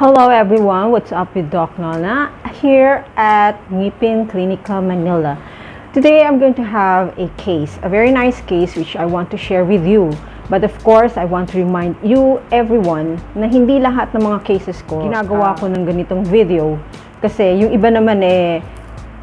Hello everyone, what's up with Doc Nona here at Ngipin Clinica Manila. Today I'm going to have a case, a very nice case which I want to share with you. But of course, I want to remind you everyone na hindi lahat ng mga cases ko ginagawa ko ng ganitong video. Kasi yung iba naman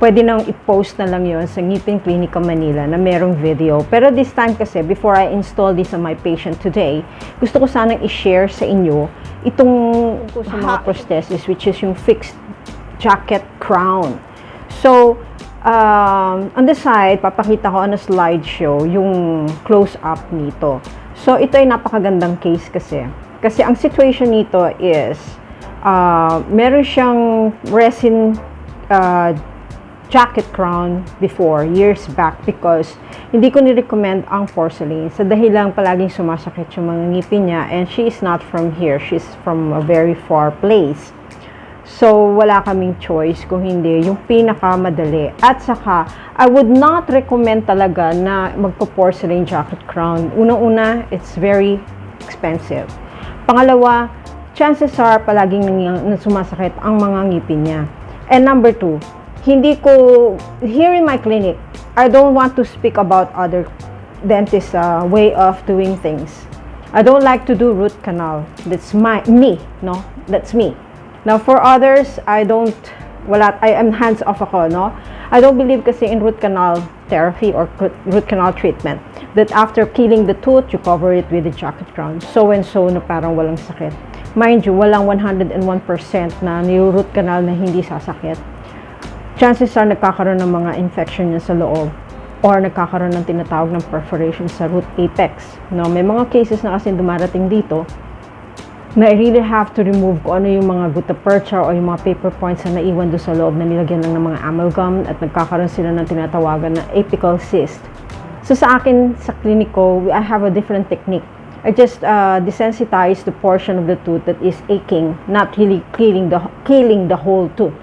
pwede nang i-post na lang yon sa Ngipin Clinica Manila na merong video. Pero this time kasi, before I install this on my patient today, gusto ko sanang i-share sa inyo itong sa mga prosthesis, which is yung fixed jacket crown. So, on the side, papakita ko on a slideshow yung close-up nito. So, ito ay napakagandang case kasi. Kasi ang situation nito is, meron siyang resin jacket crown before, years back, because hindi ko ni-recommend ang porcelain sa dahilang palaging sumasakit yung mga ngipin niya, and she is not from here, she's from a very far place. So, wala kaming choice kung hindi yung pinakamadali. At saka, I would not recommend talaga na magpo-porcelain jacket crown. Unang-una, it's very expensive. Pangalawa, chances are palaging sumasakit ang mga ngipin niya. And number two, hindi ko, here in my clinic, I don't want to speak about other dentists' way of doing things. I don't like to do root canal. That's me, no? That's me. Now, for others, I am hands off ako, no? I don't believe kasi in root canal therapy or root canal treatment that after killing the tooth, you cover it with a jacket crown. So and so na parang walang sakit. Mind you, walang 101% na ni-root canal na hindi sasakit. Chances are nagkakaroon ng mga infection niya sa loob or nagkakaroon ng tinatawag ng perforation sa root apex. No, may mga cases na kasi dumarating dito na I really have to remove kung ano yung mga gutta percha o yung mga paper points na naiwan doon sa loob na nilagyan lang ng mga amalgam at nagkakaroon sila ng tinatawagan na apical cyst. So sa akin, sa kliniko, I have a different technique. I just desensitize the portion of the tooth that is aching, not really killing the whole tooth.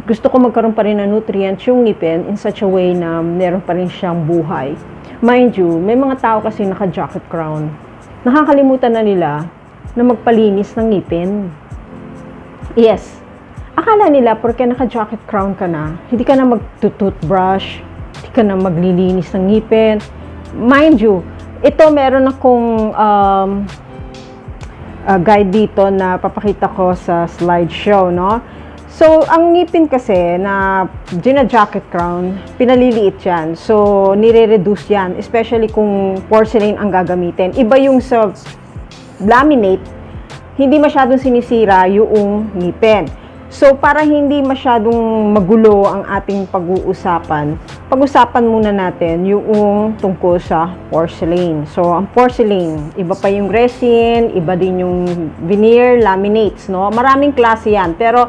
Gusto ko magkaroon pa rin ng nutrients yung ngipin in such a way na meron pa rin siyang buhay. Mind you, may mga tao kasi naka-jacket crown. Nakakalimutan na nila na magpalinis ng ngipin. Yes. Akala nila, porque naka-jacket crown ka na, hindi ka na mag-toothbrush, hindi ka na maglilinis ng ngipin. Mind you, ito meron akong guide dito na papakita ko sa slideshow, no? So, ang ngipin kasi na gina-jacket crown, pinaliliit yan. So, nire-reduce yan, especially kung porcelain ang gagamitin. Iba yung sa laminate, hindi masyadong sinisira yung ngipin. So, para hindi masyadong magulo ang ating pag-uusapan, pag-usapan muna natin yung tungkol sa porcelain. So, ang porcelain, iba pa yung resin, iba din yung veneer, laminates, no? Maraming klase yan, pero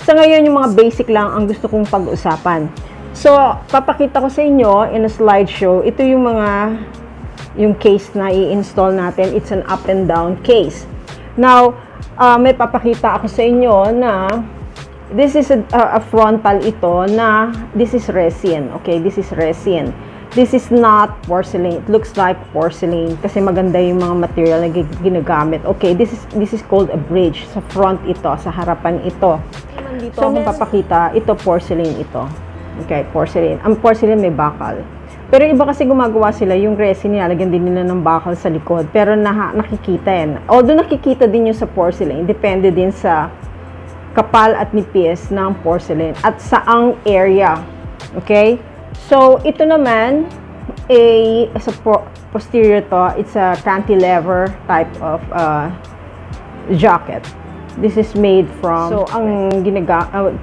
sa ngayon, yung mga basic lang ang gusto kong pag-usapan. So, papakita ko sa inyo in a slideshow, ito yung case na i-install natin. It's an up and down case. Now, may papakita ako sa inyo na this is a frontal ito na this is resin. Okay, this is resin. This is not porcelain. It looks like porcelain kasi maganda yung mga material na ginagamit. Okay, this is called a bridge. Sa front ito, sa harapan ito. So, kung papakita, ito porcelain ito. Okay, porcelain. Ang porcelain may bakal. Pero iba kasi gumagawa sila, yung resin nilalagyan din nila ng bakal sa likod. Pero nakikita yan. Although nakikita din yung sa porcelain, depende din sa kapal at nipis ng porcelain at saang area. Okay? So, ito naman, sa posterior to, it's a cantilever type of jacket. This is made from, so, ang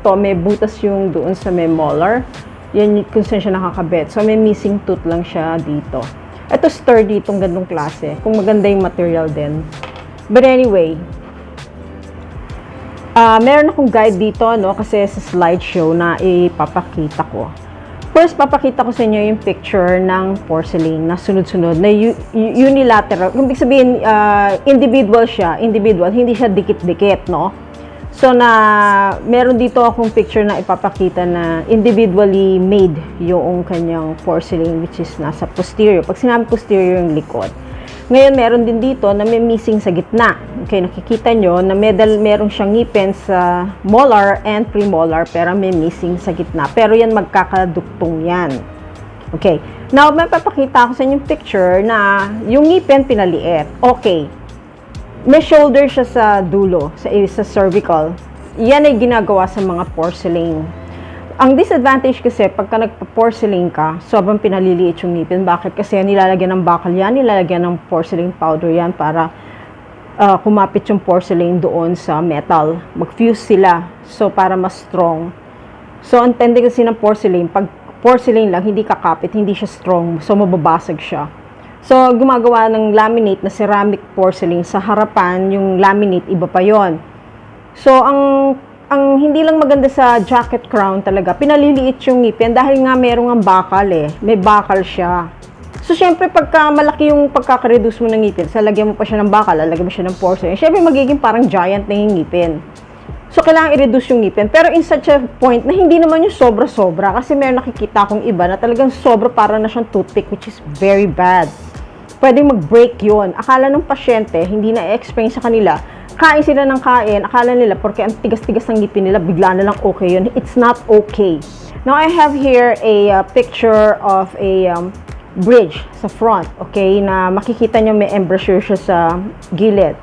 to may butas yung doon sa may molar. Yan kung saan siya nakakabit. So, may missing tooth lang siya dito. Ito sturdy itong gandong klase. Kung maganda yung material din. But anyway, meron akong guide dito, no? Kasi sa slideshow na ipapakita ko. First, papakita ko sa inyo yung picture ng porcelain na sunod-sunod, na unilateral. Kung sabihin, individual siya, hindi siya dikit-dikit, no? So, meron dito akong picture na ipapakita na individually made yung kanyang porcelain, which is nasa posterior. Pag sinabi posterior, yung likod. Ngayon, meron din dito na may missing sa gitna. Okay, nakikita nyo na meron siyang ngipin sa molar and premolar, pero may missing sa gitna. Pero yan, magkakaduktong yan. Okay, now, may papakita ko sa inyo yung picture na yung ngipin pinaliit. Okay, may shoulder siya sa dulo, sa cervical. Yan ay ginagawa sa mga porcelain. Ang disadvantage kasi, pagka nagpa-porcelain ka, sobrang pinaliliit yung ngipin. Bakit? Kasi nilalagyan ng bakal yan, nilalagyan ng porcelain powder yan para kumapit yung porcelain doon sa metal. Mag-fuse sila, so para mas strong. So, ang tende kasi ng porcelain, pag porcelain lang, hindi kakapit, hindi siya strong, so mababasag siya. So, gumagawa ng laminate na ceramic porcelain. Sa harapan, yung laminate, iba pa yon. So, ang hindi lang maganda sa jacket crown talaga, pinaliliit yung ngipin dahil nga merong ang bakal eh. May bakal siya. So, syempre, pagka malaki yung pagkakareduce mo ng ngipin, lalagyan mo pa siya ng bakal, lalagyan mo siya ng porcelain, syempre, magiging parang giant na yung ngipin. So, kailangan i-reduce yung ngipin. Pero in such a point na hindi naman yung sobra-sobra. Kasi meron nakikita akong iba na talagang sobra para na siyang toothpick, which is very bad. Pwedeng mag-break yun. Akala ng pasyente, hindi na-explain sa kanila, kain sila ng kain, akala nila, porque ang tigas-tigas ng ngipin nila, bigla na lang okay yun. It's not okay. Now, I have here a picture of a bridge sa front, okay, na makikita nyo may embouchure siya sa gilid.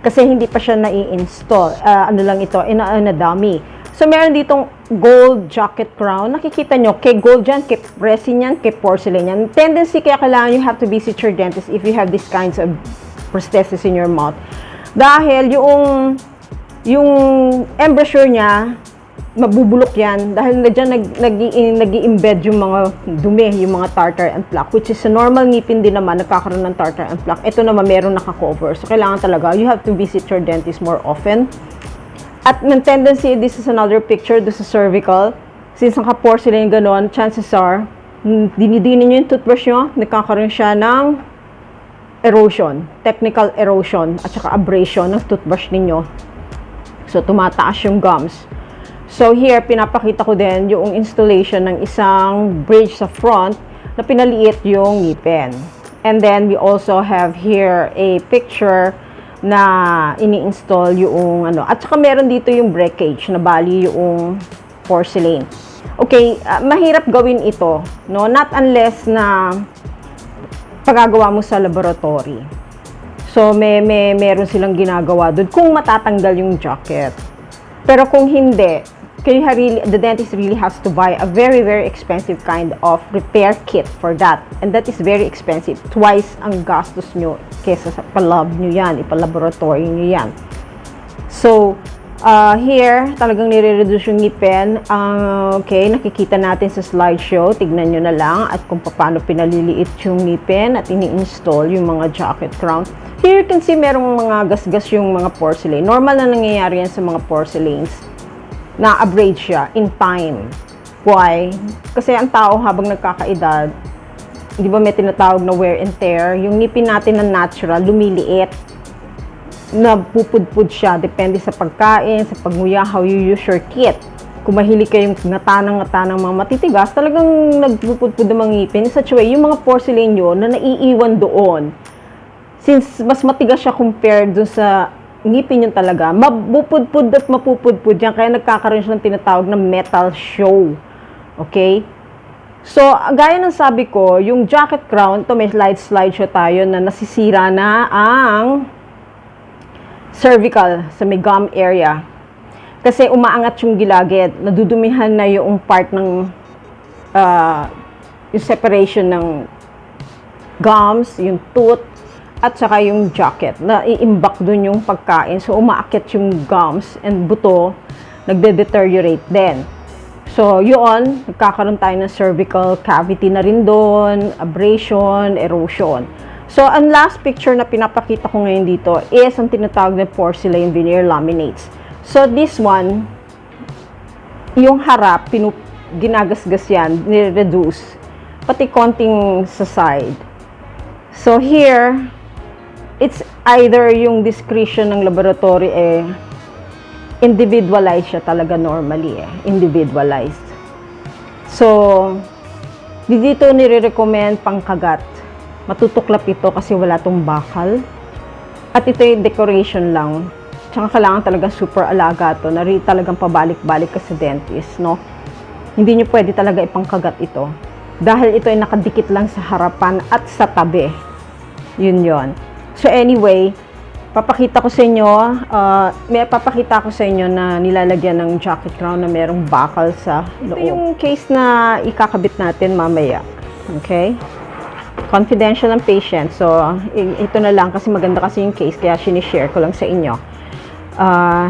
Kasi hindi pa siya nai-install. Ano lang ito, in a dummy. So, meron ditong gold jacket crown. Nakikita nyo, kay gold yan, kay resin yan, kay porcelain yan. Tendency kaya kailangan you have to visit your dentist if you have these kinds of prosthesis in your mouth. Dahil yung embouchure niya, mabubulok yan. Dahil na dyan nag-i-embed yung mga dumi, yung mga tartar and plaque. Which is sa normal ngipin din naman, nagkakaroon ng tartar and plaque. Ito naman, meron nakakover. So, kailangan talaga, you have to visit your dentist more often. At ng tendency, this is another picture, this is cervical. Since naka-porcelain ganon, chances are, dinidinin nyo yung toothbrush nyo, nagkakaroon siya ng erosion, technical erosion, at saka abrasion ng toothbrush ninyo. So, tumataas yung gums. So, here, pinapakita ko din yung installation ng isang bridge sa front na pinaliit yung ngipin. And then, we also have here a picture na ini-install yung ano. At saka meron dito yung breakage na bali yung porcelain. Okay, mahirap gawin ito, no? Not unless na pagagawa mo sa laboratory. So, meron silang ginagawa doon kung matatanggal yung jacket. Pero kung hindi, the dentist really has to buy a very, very expensive kind of repair kit for that. And that is very expensive. Twice ang gastos nyo kesa sa palab nyo yan, ipalaboratory nyo yan. So, here, talagang nire-reduce yung ngipin. Okay, nakikita natin sa slideshow. Tignan nyo na lang at kung paano pinaliliit yung ngipin at ini-install yung mga jacket crown. Here you can see merong mga gasgas yung mga porcelain. Normal na nangyayari yan sa mga porcelains. Na-abrade siya in time. Why? Kasi ang tao habang nagkakaedad, di ba may tinatawag na wear and tear? Yung ngipin natin na natural, lumiliit. Napupudpud siya. Depende sa pagkain, sa pagnguya, how you use your kit. Kung mahilig kayong ngatanang-ngatanang mga matitigas, talagang nagpupudpud ng mga ngipin. In such a way, yung mga porcelain nyo na naiiwan doon, since mas matigas siya compared dun sa ngipin yun talaga, mapupudpud at mapupudpud yan, kaya nagkakaroon siya ng tinatawag na metal show. Okay? So, gaya ng sabi ko, yung jacket crown, to may slide-slideshow tayo na nasisira na ang cervical sa may gum area. Kasi umaangat yung gilagid, nadudumihan na yung part ng yung separation ng gums, yung tooth, at saka yung jacket, na i-imbak dun yung pagkain. So, umaakit yung gums and buto, nagde-deteriorate din. So, yun, nagkakaroon tayo ng cervical cavity na rin doon, abrasion, erosion. So, ang last picture na pinapakita ko ngayon dito is ang tinatawag na porcelain veneer laminates. So, this one, yung harap, ginagasgas yan, nire-reduce, pati konting sa side. So, here, it's either yung discretion ng laboratory individualized siya talaga normally individualized. So, dito nire-recommend pangkagat. Matutuklap ito kasi wala tong bakal. At ito yung decoration lang. Tsaka kailangan talaga super alaga to, na talagang pabalik-balik ka sa dentist, no? Hindi nyo pwede talaga ipangkagat ito. Dahil ito ay nakadikit lang sa harapan at sa tabi. Yun yon. So anyway, papakita ko sa inyo na nilalagyan ng jacket crown na merong bakal sa loob. Ito yung case na ikakabit natin mamaya. Okay? Confidential ang patient. So, ito na lang kasi maganda kasi yung case kaya sinishare ko lang sa inyo.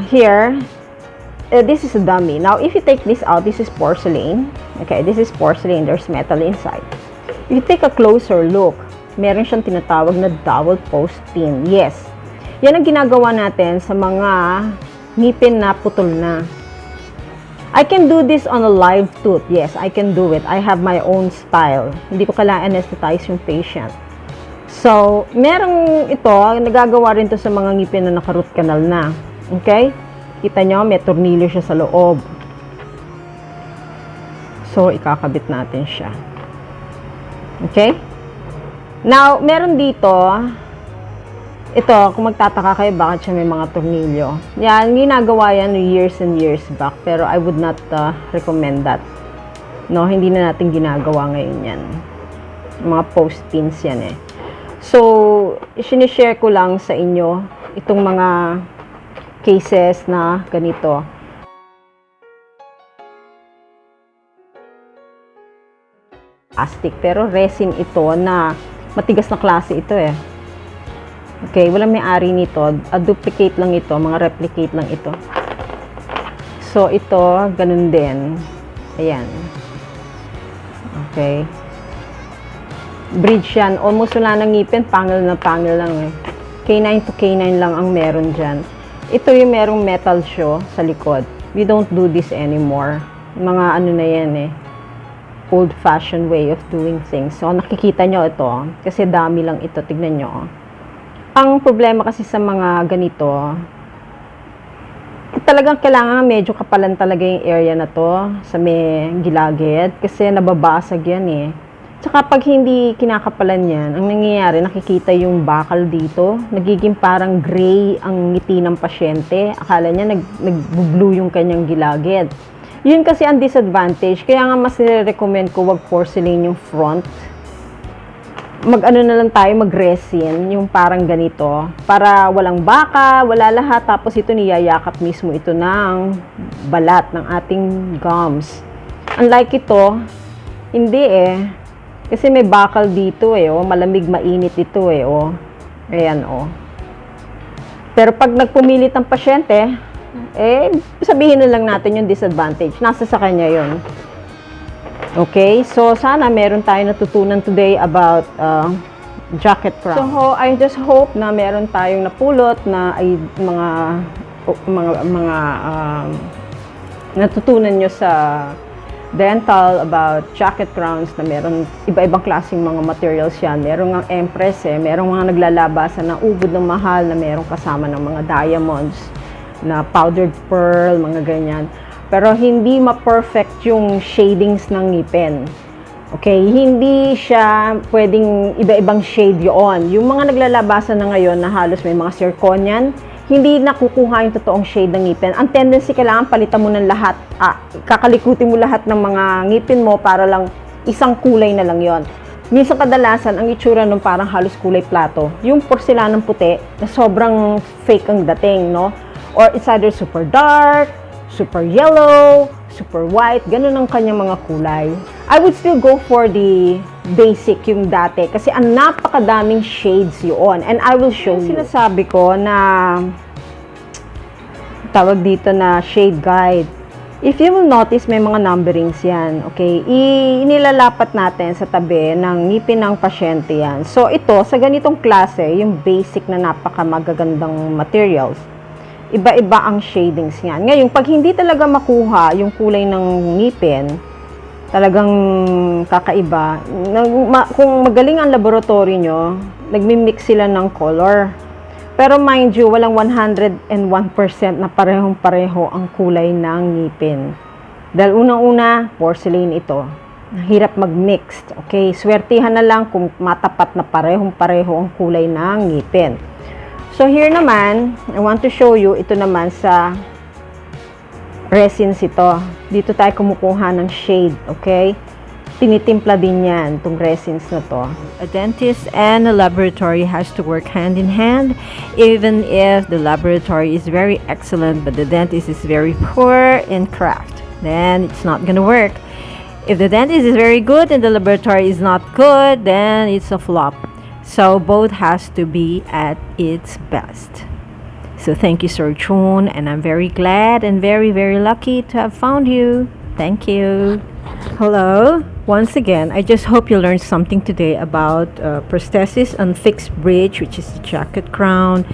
Here, this is a dummy. Now, if you take this out, this is porcelain. Okay, this is porcelain. There's metal inside. If you take a closer look, meron siyang tinatawag na dowel post pin. Yes. Yan ang ginagawa natin sa mga ngipin na putol na. I can do this on a live tooth. Yes, I can do it. I have my own style. Hindi ko kailangan anesthetize yung patient. So, merong ito, nagagawa rin to sa mga ngipin na naka-root canal na. Okay? Kita nyo, may tornilyo siya sa loob. So, ikakabit natin siya. Okay? Now, meron dito, ito, kung magtataka kayo, bakit siya may mga tornilyo. Yan, ginagawa yan years and years back, pero I would not recommend that. No, hindi na natin ginagawa ngayon yan. Mga post pins yan eh. So, sinishare ko lang sa inyo itong mga cases na ganito. Plastic, pero resin ito na matigas na klase ito eh. Okay, walang may-ari nito. A duplicate lang ito, mga replicate lang ito. So, ito, ganun din. Ayan. Okay. Bridge yan. Almost wala nang ngipin. Pangil na pangil lang eh. K9 to K9 lang ang meron dyan. Ito yung merong metal show sa likod. We don't do this anymore. Mga ano na yan eh. Old-fashioned way of doing things. So, nakikita nyo ito. Kasi dami lang ito. Tignan nyo. Ang problema kasi sa mga ganito, talagang kailangan medyo kapalan talaga yung area na to sa may gilagid kasi nababasag yan eh. Tsaka pag hindi kinakapalan yan, ang nangyayari, nakikita yung bakal dito, nagiging parang gray ang ngiti ng pasyente. Akala niya nag-blue yung kanyang gilagid. Yun kasi ang disadvantage, kaya nga mas nire-recommend ko wag porcelain yung front. Mag-ano na lang tayo, mag-resin, yung parang ganito, para walang baka, wala lahat, tapos ito niyayakap mismo ito ng balat ng ating gums. Unlike ito, hindi eh, kasi may bakal dito eh, oh, malamig, mainit ito eh, oh. Ayan, oh. Pero pag nagpumilit ang pasyente, eh, sabihin na lang natin yung disadvantage, nasa sa kanya yun. Okay, so sana meron tayo natutunan today about jacket crown. So I just hope na meron tayong napulot na ay mga natutunan nyo sa dental about jacket crowns na meron iba-ibang klaseng mga materials yan. Meron ng Empress eh, merong mga naglalabasan ng ubod ng mahal na merong kasama ng mga diamonds na powdered pearl, mga ganyan. Pero hindi ma-perfect yung shadings ng ngipin. Okay? Hindi siya pwedeng iba-ibang shade yun. Yung mga naglalabasan na ngayon na halos may mga zirconian, hindi nakukuha yung totoong shade ng ngipin. Ang tendency, kailangan palitan mo ng lahat. Kakalikutin mo lahat ng mga ngipin mo para lang isang kulay na lang yon. Minsan kadalasan, ang itsura nung parang halos kulay plato. Yung porselanang puti na sobrang fake ang dating, no? Or it's either super dark, super yellow, super white, ganun ang kanyang mga kulay. I would still go for the basic, yung dati, kasi ang napakadaming shades yun. And I will show you. Sinasabi ko na, tawag dito na shade guide. If you will notice, may mga numberings yan. Okay? Inilalapat natin sa tabi ng ngipin ng pasyente yan. So, ito, sa ganitong klase, yung basic na napakamagagandang materials, iba-iba ang shadings niyan. Ngayon, pag hindi talaga makuha yung kulay ng ngipin, talagang kakaiba. Kung magaling ang laboratory nyo, nagmi-mix sila ng color. Pero mind you, walang 101% na parehong-pareho ang kulay ng ngipin. Dahil unang-una, porcelain ito. Hirap mag-mixed. Okay, swertihan na lang kung matapat na parehong-pareho ang kulay ng ngipin. So here naman, I want to show you, ito naman sa resins ito. Dito tayo kumukuha ng shade, okay? Tinitimpla din yan, itong resins na to. A dentist and a laboratory has to work hand in hand, even if the laboratory is very excellent, but the dentist is very poor in craft. Then it's not gonna work. If the dentist is very good and the laboratory is not good, then it's a flop. So both has to be at its best. So thank you, Sir Chun, and I'm very glad and very, very lucky to have found you. Thank you. Hello. Once again, I just hope you learned something today about prosthesis and fixed bridge, which is the jacket crown,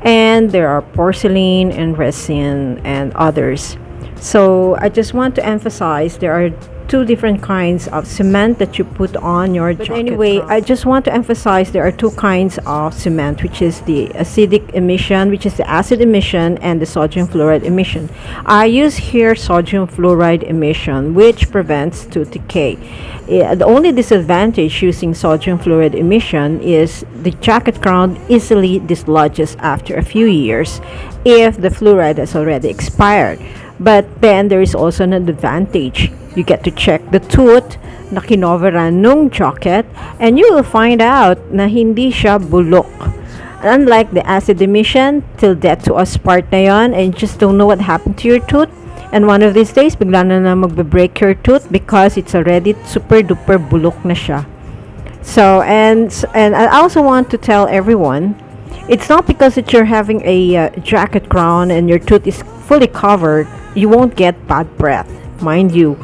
and there are porcelain and resin and others. So I just want to emphasize there are two different kinds of cement that you put on your jacket. But anyway, I just want to emphasize there are two kinds of cement, which is the acidic emission, which is the acid emission, and the sodium fluoride emission. I use here sodium fluoride emission, which prevents tooth decay. The only disadvantage using sodium fluoride emission is the jacket crown easily dislodges after a few years if the fluoride has already expired. But then there is also an advantage. You get to check the tooth na kinoveran nung jacket, and you will find out na hindi siya bulok. Unlike the acid emission, till death to us part na yon, and you just don't know what happened to your tooth. And one of these days, bigla na magbe-break your tooth because it's already super duper bulok na siya. So, and I also want to tell everyone, it's not because that you're having a jacket crown and your tooth is fully covered, you won't get bad breath, mind you.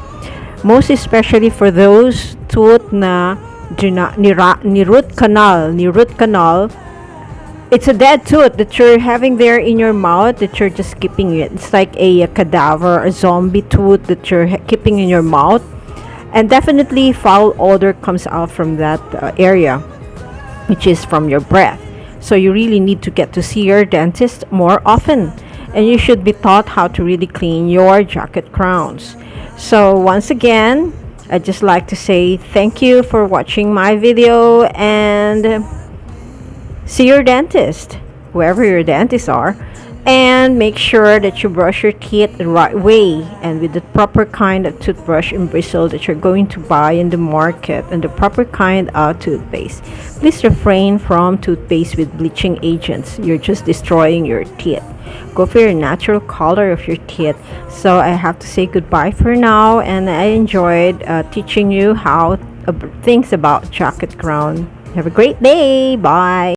Most especially for those tooth na ni root canal, it's a dead tooth that you're having there in your mouth that you're just keeping it. It's like a cadaver, a zombie tooth that you're keeping in your mouth, and definitely foul odor comes out from that area, which is from your breath. So you really need to get to see your dentist more often, and you should be taught how to really clean your jacket crowns. So once again, I'd just like to say thank you for watching my video, and see your dentist, whoever your dentists are, and make sure that you brush your teeth the right way and with the proper kind of toothbrush and bristle that you're going to buy in the market, and the proper kind of toothpaste. Please refrain from toothpaste with bleaching agents. You're just destroying your teeth. Go for your natural color of your teeth. So I have to say goodbye for now, and I enjoyed teaching you how things about jacket crown. Have a great day. Bye.